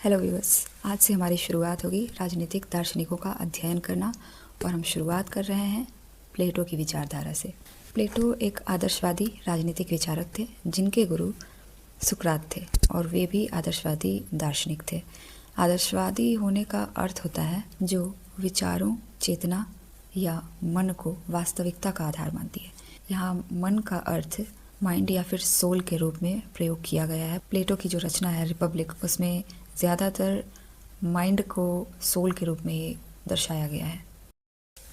Hello viewers, आज से हमारी शुरुआत होगी राजनीतिक दार्शनिकों का अध्ययन करना और हम शुरुआत कर रहे हैं प्लेटो की विचारधारा से। प्लेटो एक आदर्शवादी राजनीतिक विचारक थे जिनके गुरु सुकरात थे और वे भी आदर्शवादी दार्शनिक थे। आदर्शवादी होने का अर्थ होता है जो विचारों, चेतना या मन को वास्तविकता का आधार मानती है। यहाँ मन का अर्थ माइंड या फिर सोल के रूप में प्रयोग किया गया है। प्लेटो की जो रचना है रिपब्लिक, उसमें ज़्यादातर माइंड को सोल के रूप में ही दर्शाया गया है।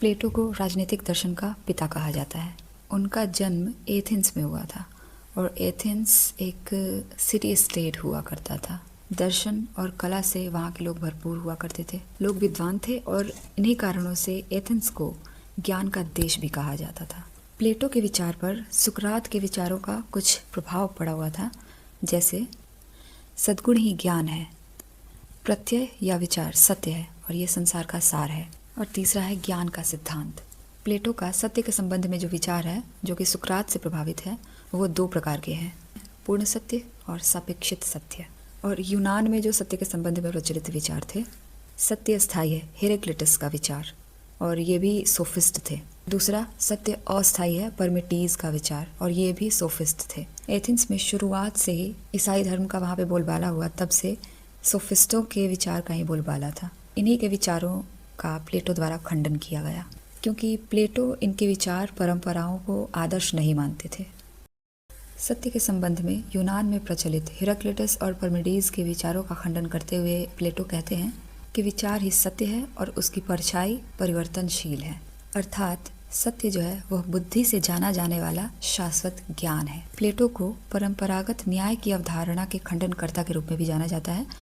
प्लेटो को राजनीतिक दर्शन का पिता कहा जाता है। उनका जन्म एथेंस में हुआ था और एथेंस एक सिटी स्टेट हुआ करता था। दर्शन और कला से वहाँ के लोग भरपूर हुआ करते थे। लोग विद्वान थे और इन्हीं कारणों से एथेंस को ज्ञान का देश भी कहा जाता था। प्लेटो के विचार पर सुकरात के विचारों का कुछ प्रभाव पड़ा हुआ था, जैसे सद्गुण ही ज्ञान है, प्रत्यय या विचार सत्य है और ये संसार का सार है, और तीसरा है ज्ञान का सिद्धांत। प्लेटो का सत्य के संबंध में जो विचार है, जो कि सुकरात से प्रभावित है, वो दो प्रकार के हैं, पूर्ण सत्य और सापेक्षित सत्य। और यूनान में जो सत्य के संबंध में प्रचलित विचार थे, सत्य स्थायी है, हेराक्लिटस का विचार, और ये भी सोफिस्ट थे। दूसरा सत्य अस्थायी है, परमिटीज का विचार, और ये भी सोफिस्ट थे। एथेंस में शुरुआत से ही ईसाई धर्म का वहाँ पे बोलबाला हुआ, तब से सोफिस्टों के विचार का ही बोलबाला था। इन्हीं के विचारों का प्लेटो द्वारा खंडन किया गया, क्योंकि प्लेटो इनके विचार परंपराओं को आदर्श नहीं मानते थे। सत्य के संबंध में यूनान में प्रचलित हेराक्लिटस और परमिडीज के विचारों का खंडन करते हुए प्लेटो कहते हैं कि विचार ही सत्य है और उसकी परछाई परिवर्तनशील है, अर्थात सत्य जो है वह बुद्धि से जाना जाने वाला शाश्वत ज्ञान है। प्लेटो को परंपरागत न्याय की अवधारणा के खंडनकर्ता के रूप में भी जाना जाता है